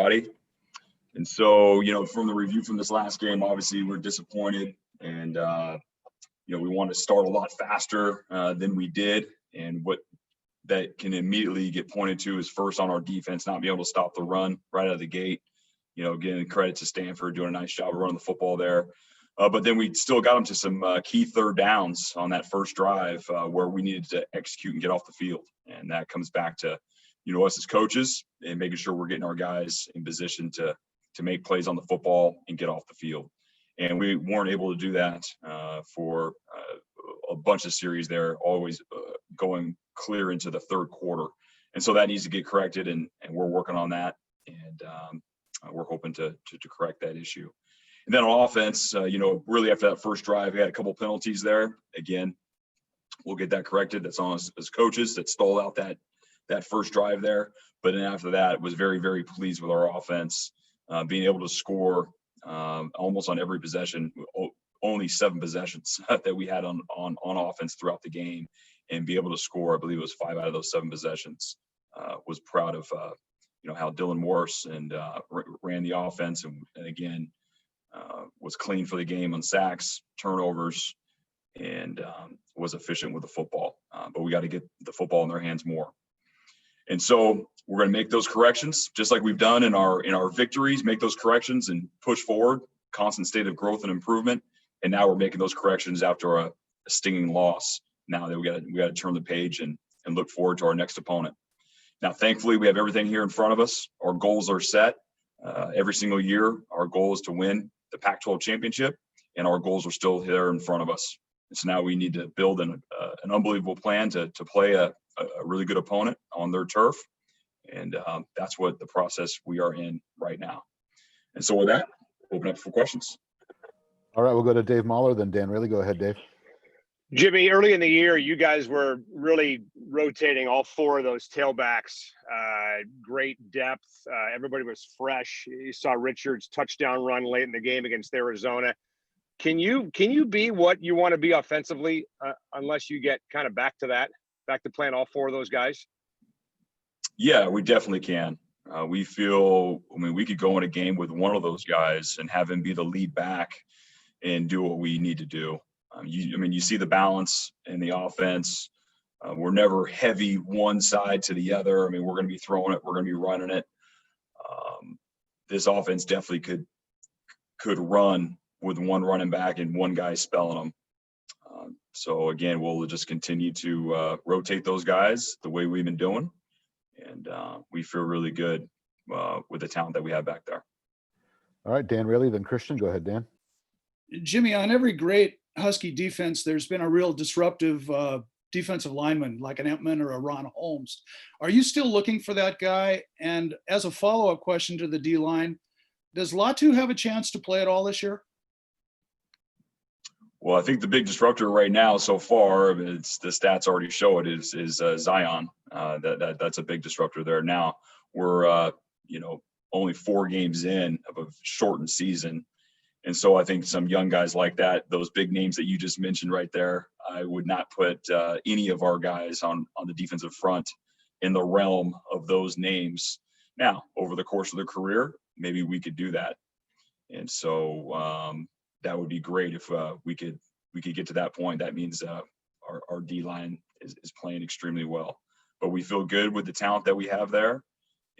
everybody. And so, from the review from this last game, obviously we're disappointed, and we want to start a lot faster than we did. And what that can immediately get pointed to is first on our defense, not being able to stop the run right out of the gate. Giving credit to Stanford, doing a nice job of running the football there. But then we still got them to some key third downs on that first drive where we needed to execute and get off the field. And that comes back to, us as coaches and making sure we're getting our guys in position to make plays on the football and get off the field. And we weren't able to do that for a bunch of series there, always going clear into the third quarter. And so that needs to get corrected, and we're working on that. And we're hoping to correct that issue. And then on offense, really after that first drive, we had a couple penalties there. Again, we'll get that corrected. That's on us as coaches that stalled out that first drive there. But then after that, was very, very pleased with our offense, being able to score almost on every possession, only 7 possessions that we had on offense throughout the game, and be able to score, I believe it was 5 out of those 7 possessions. Was proud of how Dylan Morse and ran the offense, and again was clean for the game on sacks, turnovers, and was efficient with the football. But we got to get the football in their hands more. And so we're going to make those corrections, just like we've done in our victories. Make those corrections and push forward. Constant state of growth and improvement. And now we're making those corrections after a stinging loss. Now that we got to turn the page and look forward to our next opponent. Now, thankfully, we have everything here in front of us. Our goals are set. Every single year, our goal is to win the Pac-12 championship, and our goals are still there in front of us. And so now we need to build an unbelievable plan to play a really good opponent on their turf. And that's what the process we are in right now. And so with that, open up for questions. All right, we'll go to Dave Mahler, then Dan Raley. Go ahead, Dave. Jimmy, early in the year, you guys were really rotating all 4 of those tailbacks. Great depth. Everybody was fresh. You saw Richards' touchdown run late in the game against Arizona. Can you be what you want to be offensively unless you get kind of back to playing all 4 of those guys? Yeah, we definitely can. We feel, we could go in a game with one of those guys and have him be the lead back and do what we need to do. You see the balance in the offense. We're never heavy one side to the other. We're going to be throwing it. We're going to be running it. This offense definitely could run with one running back and one guy spelling them. So, again, we'll just continue to rotate those guys the way we've been doing. And we feel really good with the talent that we have back there. All right, Dan Raley, then Christian. Go ahead, Dan. Jimmy, on every great Husky defense, there's been a real disruptive defensive lineman like an Entman or a Ron Holmes. Are you still looking for that guy? And as a follow-up question to the D-line, does Latu have a chance to play at all this year? Well, I think the big disruptor right now so far, it's the stats already show it, is Zion. That's a big disruptor there. Now we're only 4 games in of a shortened season. And so I think some young guys like that, those big names that you just mentioned right there, I would not put any of our guys on the defensive front in the realm of those names. Now, over the course of their career, maybe we could do that. And so that would be great if we could get to that point. That means our D-line is playing extremely well. But we feel good with the talent that we have there.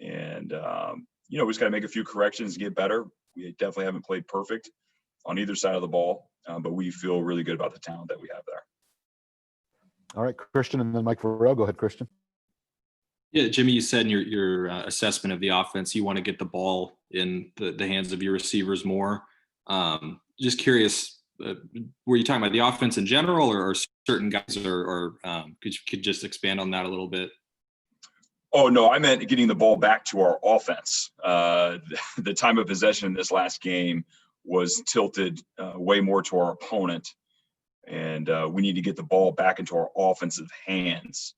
And, we just got to make a few corrections to get better. We definitely haven't played perfect on either side of the ball, but we feel really good about the talent that we have there. All right, Christian, and then Mike Vorel. Go ahead, Christian. Yeah, Jimmy, you said in your assessment of the offense, you want to get the ball in the hands of your receivers more. Just curious, were you talking about the offense in general or certain guys, or could you just expand on that a little bit? Oh, no, I meant getting the ball back to our offense. The time of possession in this last game was tilted way more to our opponent, and we need to get the ball back into our offensive hands.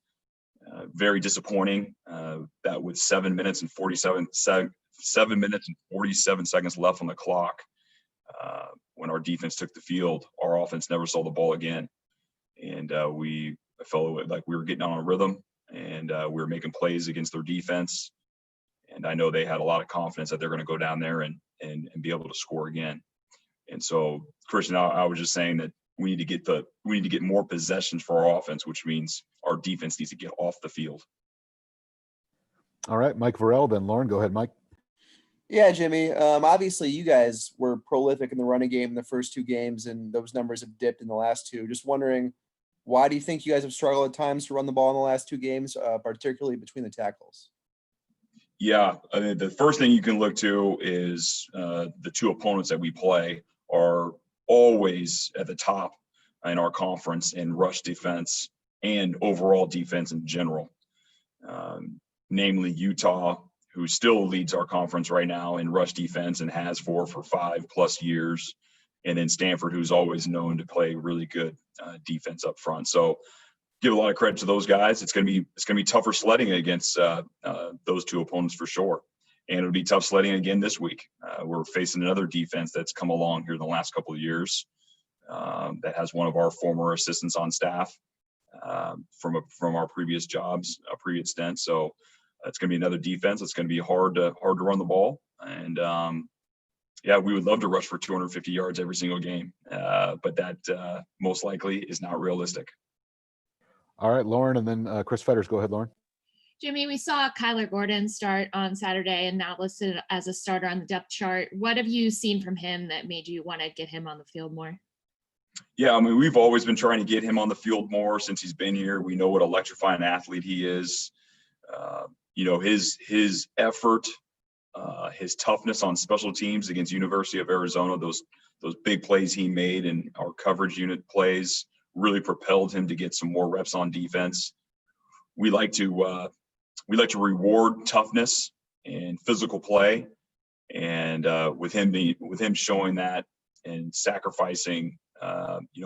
Very disappointing that with 7 minutes and 47 seconds left on the clock, when our defense took the field, our offense never saw the ball again. And I felt like we were getting on a rhythm, and we were making plays against their defense. And I know they had a lot of confidence that they're going to go down there and be able to score again. And so, Christian, I was just saying that we need to get more possessions for our offense, which means our defense needs to get off the field. All right, Mike Vorel, then Lauren. Go ahead, Mike. Yeah, Jimmy. Obviously, you guys were prolific in the running game in the first 2 games, and those numbers have dipped in the last 2. Just wondering, why do you think you guys have struggled at times to run the ball in the last 2 games, particularly between the tackles? Yeah, I mean, the first thing you can look to is the 2 opponents that we play are always at the top in our conference in rush defense and overall defense in general. Namely Utah, who still leads our conference right now in rush defense and has for 5+ years. And then Stanford, who's always known to play really good defense up front. So give a lot of credit to those guys. It's going to be tougher sledding against those 2 opponents for sure. And it'll be tough sledding again this week. We're facing another defense that's come along here in the last couple of years that has one of our former assistants on staff from our previous jobs, a previous stint. So it's going to be another defense. It's going to be hard to run the ball. And yeah, we would love to rush for 250 yards every single game, but that most likely is not realistic. All right, Lauren, and then Chris Fetters. Go ahead, Lauren. Jimmy, we saw Kyler Gordon start on Saturday and now listed as a starter on the depth chart. What have you seen from him that made you want to get him on the field more? Yeah, I mean, we've always been trying to get him on the field more since he's been here. We know what electrifying athlete he is. His effort, his toughness on special teams against University of Arizona, those big plays he made and our coverage unit plays really propelled him to get some more reps on defense. We like to reward toughness and physical play, and with him showing that and sacrificing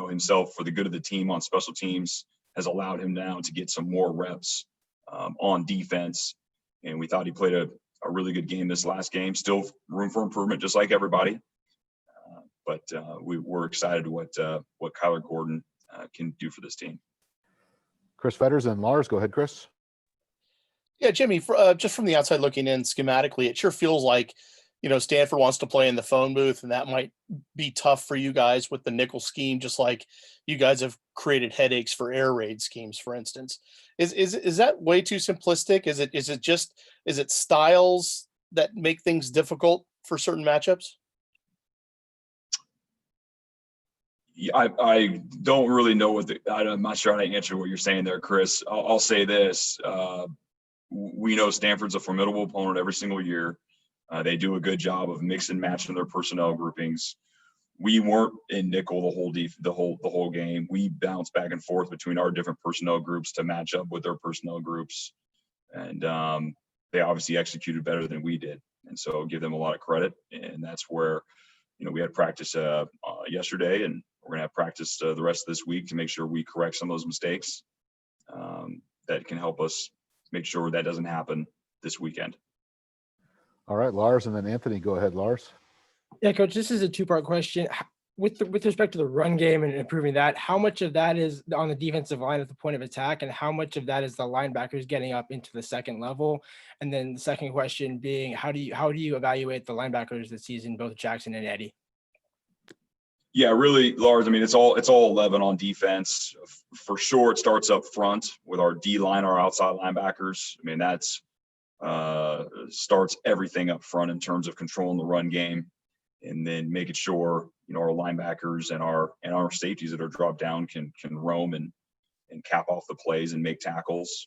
himself for the good of the team on special teams has allowed him now to get some more reps on defense. And we thought he played a really good game this last game. Still room for improvement, just like everybody. But we're excited what Kyler Gordon can do for this team. Chris Fetters and Lars. Go ahead, Chris. Yeah, Jimmy, just from the outside looking in schematically, it sure feels like, Stanford wants to play in the phone booth, and that might be tough for you guys with the nickel scheme, just like you guys have created headaches for air raid schemes, for instance. Is that way too simplistic? Is it styles that make things difficult for certain matchups? Yeah, I don't really know I'm not sure how to answer what you're saying there, Chris. I'll say this. We know Stanford's a formidable opponent every single year. They do a good job of mix and matching their personnel groupings. We weren't in nickel the whole game. We bounced back and forth between our different personnel groups to match up with their personnel groups, and they obviously executed better than we did. And so give them a lot of credit. And that's where we had practice yesterday, and we're going to have practice the rest of this week to make sure we correct some of those mistakes that can help us make sure that doesn't happen this weekend. All right, Lars, and then Anthony. Go ahead, Lars. Yeah, Coach, this is a 2-part question. With respect to the run game and improving that, how much of that is on the defensive line at the point of attack, and how much of that is the linebackers getting up into the second level? And then the second question being, how do you evaluate the linebackers this season, both Jackson and Eddie? Yeah, really, Lars. I mean, it's all 11 on defense. For sure, it starts up front with our D line, our outside linebackers. I mean, that's starts everything up front in terms of controlling the run game, and then making sure our linebackers and our safeties that are dropped down can roam and cap off the plays and make tackles.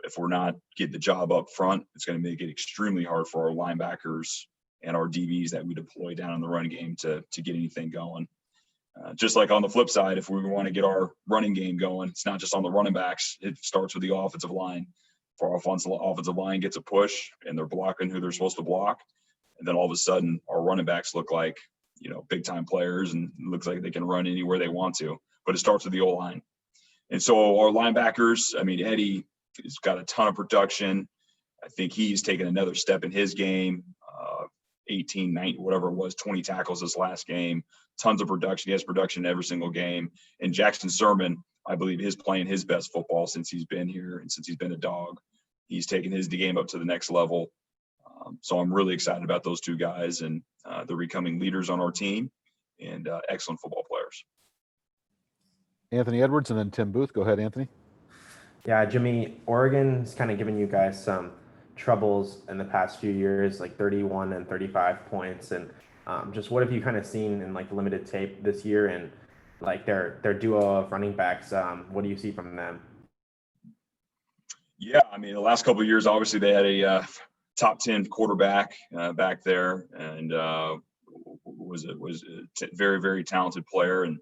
If we're not getting the job up front, it's going to make it extremely hard for our linebackers and our DBs that we deploy down in the run game to get anything going. Just like on the flip side, if we want to get our running game going, it's not just on the running backs. It starts with the offensive line. If our offensive line gets a push and they're blocking who they're supposed to block, and then all of a sudden our running backs look like, big time players, and it looks like they can run anywhere they want to, but it starts with the O-line. And so our linebackers, I mean, Eddie has got a ton of production. I think he's taken another step in his game, 18, 19, whatever it was, 20 tackles this last game, tons of production. He has production every single game. And Jackson Sermon, I believe, is playing his best football since he's been here and since he's been a dog. He's taken his game up to the next level. So I'm really excited about those two guys, and they're becoming leaders on our team and excellent football players. Anthony Edwards and then Tim Booth. Go ahead, Anthony. Yeah, Jimmy, Oregon's kind of given you guys some troubles in the past few years, like 31 and 35 points. And just what have you kind of seen in like limited tape this year, and like their duo of running backs? What do you see from them? Yeah, I mean, the last couple of years, obviously they had a top 10 quarterback back there, and was a very, very talented player, and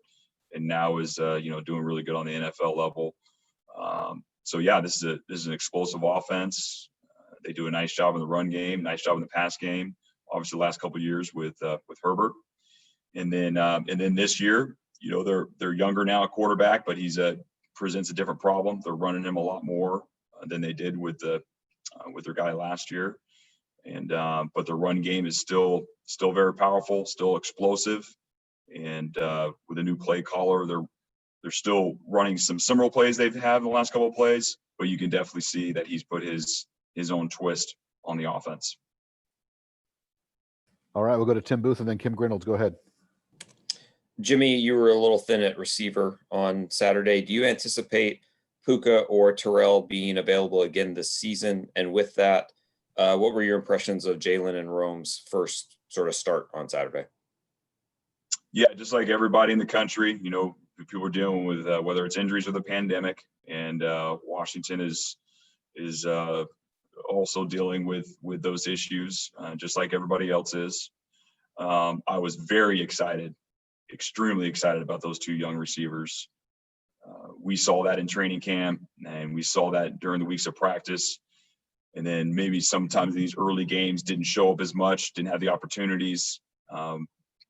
now is doing really good on the NFL level. So yeah, this is an explosive offense. They do a nice job in the run game, nice job in the pass game. Obviously, the last couple of years with Herbert, and then this year, they're younger now at quarterback, but he's presents a different problem. They're running him a lot more than they did with their guy last year, and but the run game is still very powerful, still explosive, and with a new play caller, they're still running some similar plays they've had in the last couple of plays, but you can definitely see that he's put his own twist on the offense. All right, we'll go to Tim Booth and then Kim Grinolds. Go ahead. Jimmy, you were a little thin at receiver on Saturday. Do you anticipate Puka or Terrell being available again this season? And with that, what were your impressions of Jalen and Rome's first sort of start on Saturday? Yeah, just like everybody in the country, people are dealing with whether it's injuries or the pandemic, and Washington is also dealing with those issues, just like everybody else is. I was very excited, extremely excited about those two young receivers. We saw that in training camp, and we saw that during the weeks of practice. And then maybe sometimes these early games didn't show up as much, didn't have the opportunities.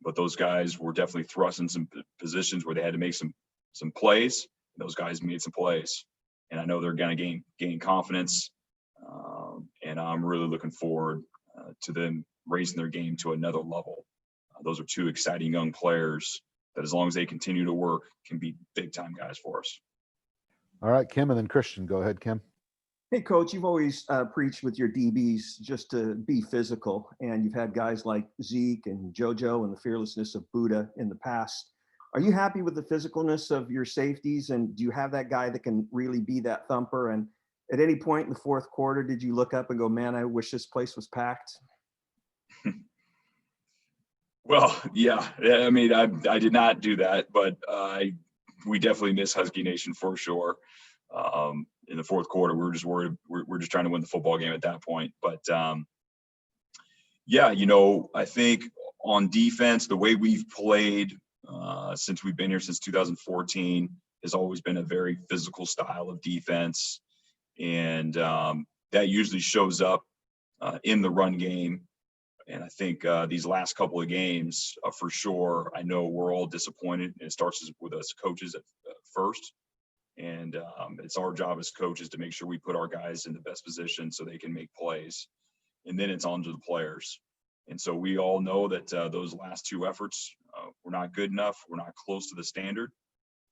But those guys were definitely thrust in some positions where they had to make some plays. Those guys made some plays, and I know they're going to gain confidence. And I'm really looking forward to them raising their game to another level. Those are two exciting young players that, as long as they continue to work, can be big time guys for us. All right, Kim and then Christian. Go ahead, Kim. Hey, Coach, you've always preached with your DBs just to be physical, and you've had guys like Zeke and JoJo and the fearlessness of Buddha in the past. Are you happy with the physicalness of your safeties, and do you have that guy that can really be that thumper? And at any point in the fourth quarter, did you look up and go, man, I wish this place was packed? Well, yeah. I mean, I did not do that, but we definitely miss Husky Nation for sure. In the fourth quarter, we were just worried. We're just trying to win the football game at that point. But yeah, I think on defense, the way we've played since we've been here since 2014 has always been a very physical style of defense, and that usually shows up in the run game. And I think these last couple of games, for sure, I know we're all disappointed. And it starts with us coaches at first. And it's our job as coaches to make sure we put our guys in the best position so they can make plays. And then it's on to the players. And so we all know that those last two efforts were not good enough. We're not close to the standard.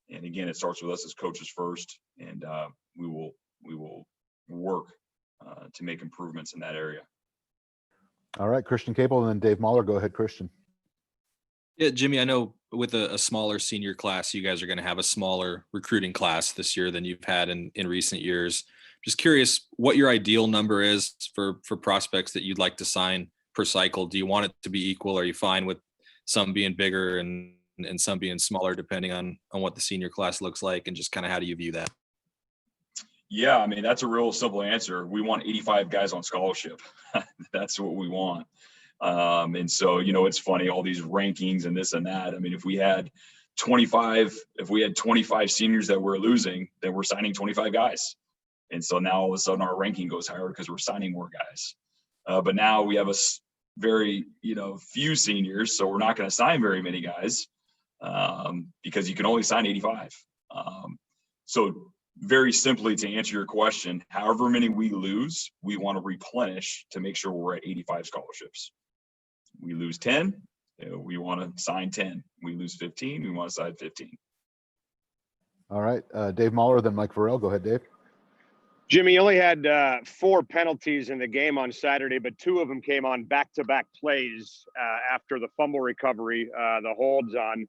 And again, it starts with us as coaches first. And we will work to make improvements in that area. All right, Christian Caple and then Dave Mahler. Go ahead, Christian. Yeah, Jimmy, I know with a smaller senior class, you guys are going to have a smaller recruiting class this year than you've had in recent years. Just curious what your ideal number is for prospects that you'd like to sign per cycle. Do you want it to be equal? Are you fine with some being bigger and some being smaller, depending on what the senior class looks like? And just kind of how do you view that? Yeah, I mean, that's a real simple answer. We want 85 guys on scholarship. That's what we want. And so, it's funny, all these rankings and this and that. I mean, if we had 25 seniors that we're losing, then we're signing 25 guys. And so now all of a sudden our ranking goes higher because we're signing more guys. But now we have a very, few seniors. So we're not going to sign very many guys because you can only sign 85. So very simply, to answer your question, however many we lose, we want to replenish to make sure we're at 85 scholarships. We lose 10, we want to sign 10. We lose 15, we want to sign 15. All right, Dave Mahler, then Mike Vorel. Go ahead, Dave. Jimmy, you only had 4 penalties in the game on Saturday, but 2 of them came on back-to-back plays after the fumble recovery, the holds on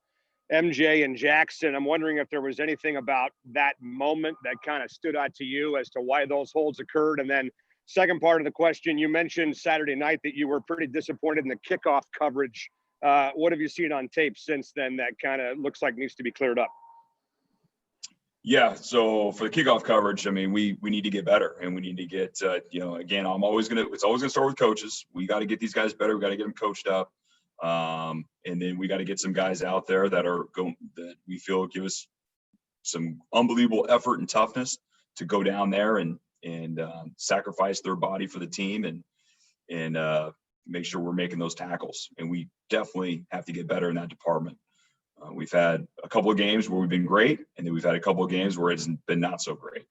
MJ and Jackson. I'm wondering if there was anything about that moment that kind of stood out to you as to why those holds occurred. And then second part of the question, you mentioned Saturday night that you were pretty disappointed in the kickoff coverage. What have you seen on tape since then that kind of looks like needs to be cleared up? Yeah, so for the kickoff coverage, I mean, we need to get better, and we need to get, again, it's always gonna start with coaches. We got to get these guys better. We got to get them coached up, and then we got to get some guys out there that we feel give us some unbelievable effort and toughness to go down there and sacrifice their body for the team and make sure we're making those tackles. And we definitely have to get better in that department. We've had a couple of games where we've been great, and then we've had a couple of games where it's been not so great.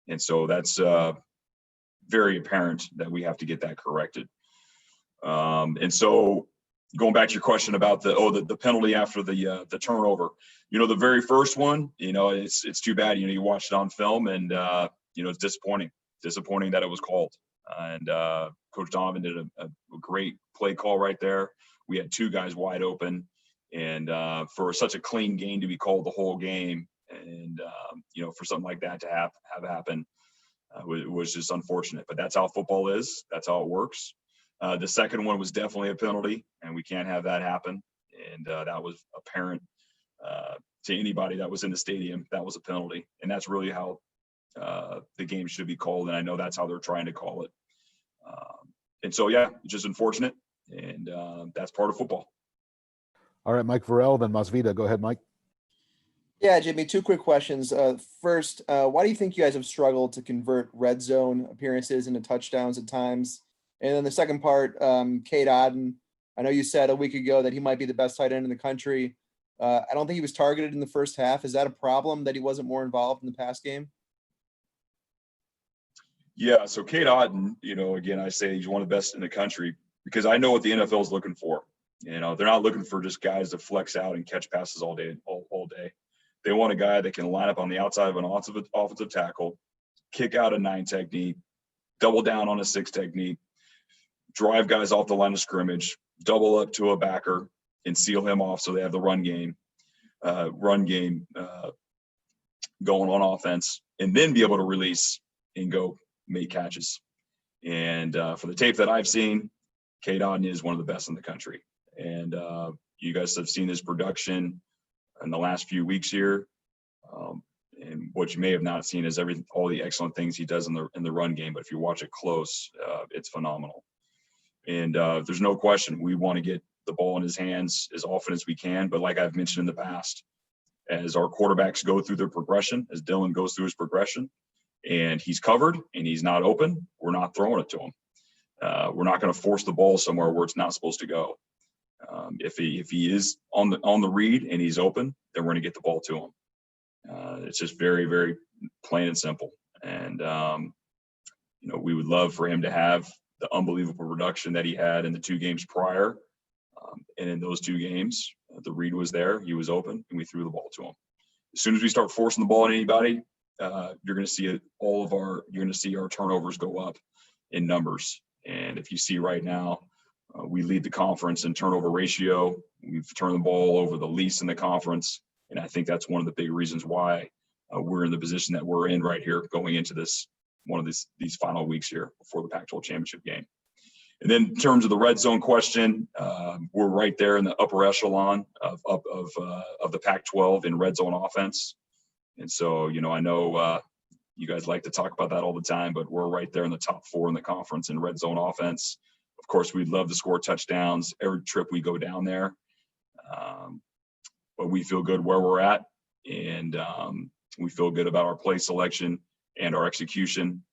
And so that's very apparent that we have to get that corrected. And so going back to your question about the penalty after the turnover, the very first one, it's too bad. You watched it on film, and it's disappointing that it was called. And Coach Donovan did a great play call right there. We had 2 guys wide open. And for such a clean game to be called the whole game, and for something like that to have happen, was just unfortunate. But that's how football is. That's how it works. The second one was definitely a penalty, and we can't have that happen. And that was apparent to anybody that was in the stadium. That was a penalty, and that's really how the game should be called. And I know that's how they're trying to call it. And so, yeah, it's just unfortunate, and that's part of football. All right, Mike Vorel, then Mazvita. Go ahead, Mike. Yeah, Jimmy, 2 quick questions. First, why do you think you guys have struggled to convert red zone appearances into touchdowns at times? And then the second part, Cade Otton, I know you said a week ago that he might be the best tight end in the country. I don't think he was targeted in the first half. Is that a problem that he wasn't more involved in the pass game? Yeah, so Cade Otton, again, I say he's one of the best in the country because I know what the NFL is looking for. They're not looking for just guys to flex out and catch passes all day. They want a guy that can line up on the outside of an offensive tackle, kick out a 9 technique, double down on a 6 technique, drive guys off the line of scrimmage, double up to a backer, and seal him off so they have the run game going on offense, and then be able to release and go make catches. And for the tape that I've seen, Cade Otton is one of the best in the country. And you guys have seen his production in the last few weeks here. And what you may have not seen is all the excellent things he does in the run game. But if you watch it close, it's phenomenal. And there's no question we want to get the ball in his hands as often as we can. But like I've mentioned in the past, as our quarterbacks go through their progression, as Dylan goes through his progression, and he's covered and he's not open, we're not throwing it to him. We're not going to force the ball somewhere where it's not supposed to go. If he is on the read and he's open, then we're going to get the ball to him. It's just very, very plain and simple. And we would love for him to have the unbelievable production that he had in the 2 games prior. And in those 2 games, the read was there, he was open, and we threw the ball to him. As soon as we start forcing the ball at anybody, you're going to see our turnovers go up in numbers. And if you see right now, we lead the conference in turnover ratio. We've turned the ball over the least in the conference. And I think that's one of the big reasons why we're in the position that we're in right here going into one of these final weeks here before the Pac-12 championship game. And then in terms of the red zone question, we're right there in the upper echelon of the Pac-12 in red zone offense. And so, I know you guys like to talk about that all the time, but we're right there in the top 4 in the conference in red zone offense. Of course, we'd love to score touchdowns every trip we go down there. But we feel good where we're at, and we feel good about our play selection and our execution,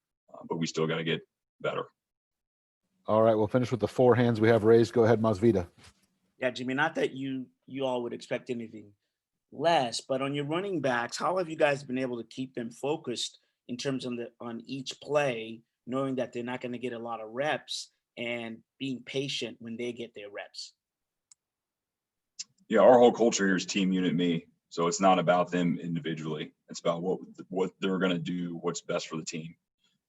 but we still got to get better. All right, we'll finish with the 4 hands we have raised. Go ahead, Mazvita. Yeah, Jimmy, not that you all would expect anything less, but on your running backs, how have you guys been able to keep them focused in terms on each play, knowing that they're not going to get a lot of reps and being patient when they get their reps? Yeah, our whole culture here is team unit me. So it's not about them individually. It's about what they're going to do, what's best for the team.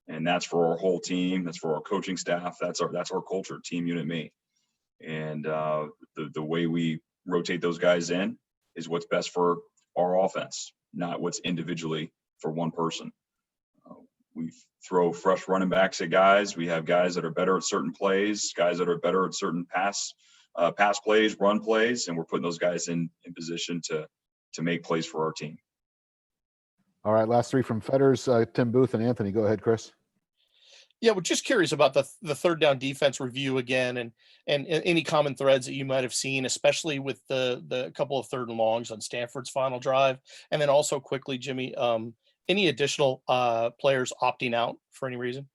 And that's for our whole team. That's for our coaching staff. That's our culture, team, unit, me. And the way we rotate those guys in is what's best for our offense, not what's individually for one person. We throw fresh running backs at guys. We have guys that are better at certain plays, guys that are better at certain pass plays, run plays, and we're putting those guys in position to make plays for our team. All right, last three from Fetters, Tim Booth and Anthony. Go ahead, Chris. Yeah, we're just curious about the third down defense review again, and any common threads that you might have seen, especially with the couple of third and longs on Stanford's final drive, and then also quickly, Jimmy, any additional players opting out for any reason?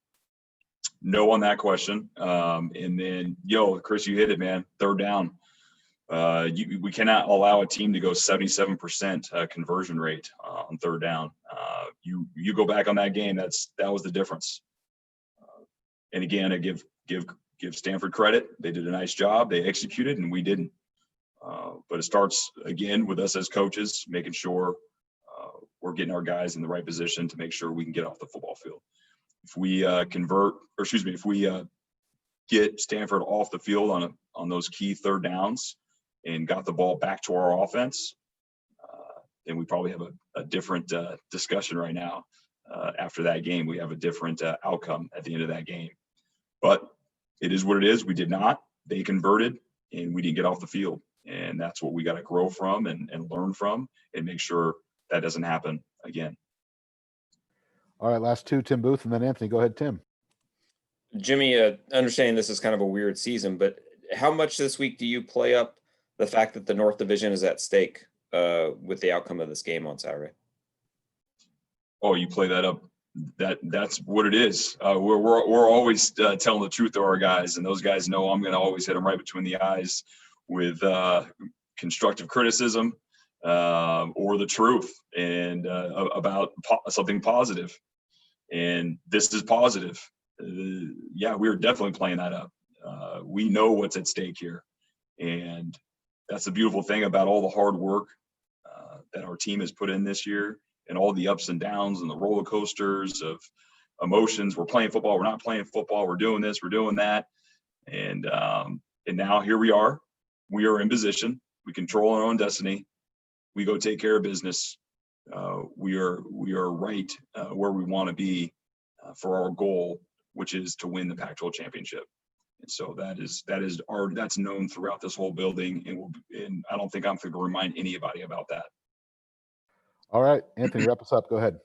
No on that question. And then, Chris, you hit it, man. Third down. We cannot allow a team to go 77% conversion rate on third down. You go back on that game. That was the difference. And again, I give Stanford credit. They did a nice job. They executed, and we didn't. But it starts again with us as coaches, making sure we're getting our guys in the right position to make sure we can get off the football field. If we if we get Stanford off the field on those key third downs and got the ball back to our offense, then we probably have a different discussion right now. After that game, we have a different outcome at the end of that game. But it is what it is. We did not. They converted, and we didn't get off the field. And that's what we got to grow from and learn from and make sure that doesn't happen again. All right, last two, Tim Booth and then Anthony. Go ahead, Tim. Jimmy, understanding this is kind of a weird season, but how much this week do you play up the fact that the North Division is at stake with the outcome of this game on Saturday? Oh, you play that up. That's what it is. We're always telling the truth to our guys, and those guys know I'm going to always hit them right between the eyes with constructive criticism or the truth and about something positive. And this is positive. Yeah, we're definitely playing that up. We know what's at stake here, and that's the beautiful thing about all the hard work that our team has put in this year. And all the ups and downs and the roller coasters of emotions. We're playing football. We're not playing football. We're doing this. We're doing that. And now here we are. We are in position. We control our own destiny. We go take care of business. We are right where we want to be for our goal, which is to win the Pac-12 championship. And so that's known throughout this whole building. And I don't think I'm going to remind anybody about that. All right, Anthony, wrap us up. Go ahead.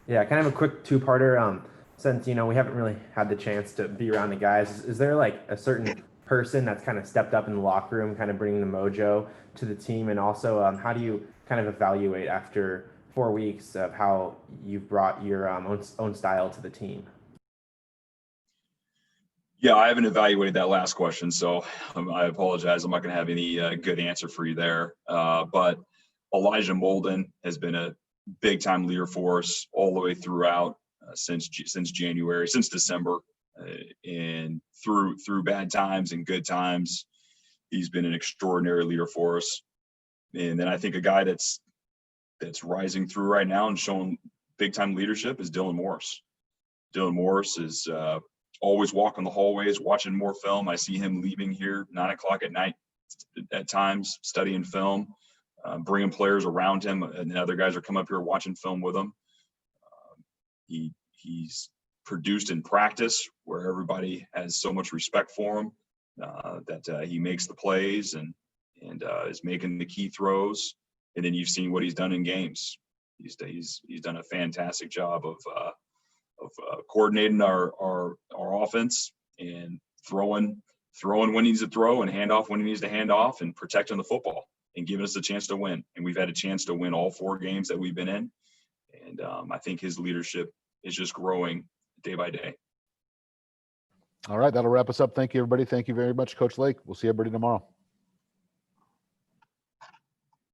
Yeah, kind of a quick two-parter. Since, we haven't really had the chance to be around the guys, is there like a certain person that's kind of stepped up in the locker room, kind of bringing the mojo to the team? And also, how do you kind of evaluate after 4 weeks of how you've brought your own style to the team? Yeah, I haven't evaluated that last question, so I apologize. I'm not going to have any good answer for you there. But Elijah Molden has been a big-time leader for us all the way throughout since January, since December, and through bad times and good times. He's been an extraordinary leader for us. And then I think a guy that's rising through right now and showing big-time leadership is Dylan Morris. Dylan Morris is always walking the hallways, watching more film. I see him leaving here 9 o'clock at night at times, studying film. Bringing players around him, and the other guys are coming up here watching film with him. He's produced in practice where everybody has so much respect for him that he makes the plays and is making the key throws. And then you've seen what he's done in games. He's done a fantastic job of coordinating our offense and throwing when he needs to throw and hand off when he needs to hand off and protecting the football and giving us a chance to win. And we've had a chance to win all 4 games that we've been in. And I think his leadership is just growing day by day. All right, that'll wrap us up. Thank you, everybody. Thank you very much, Coach Lake. We'll see everybody tomorrow.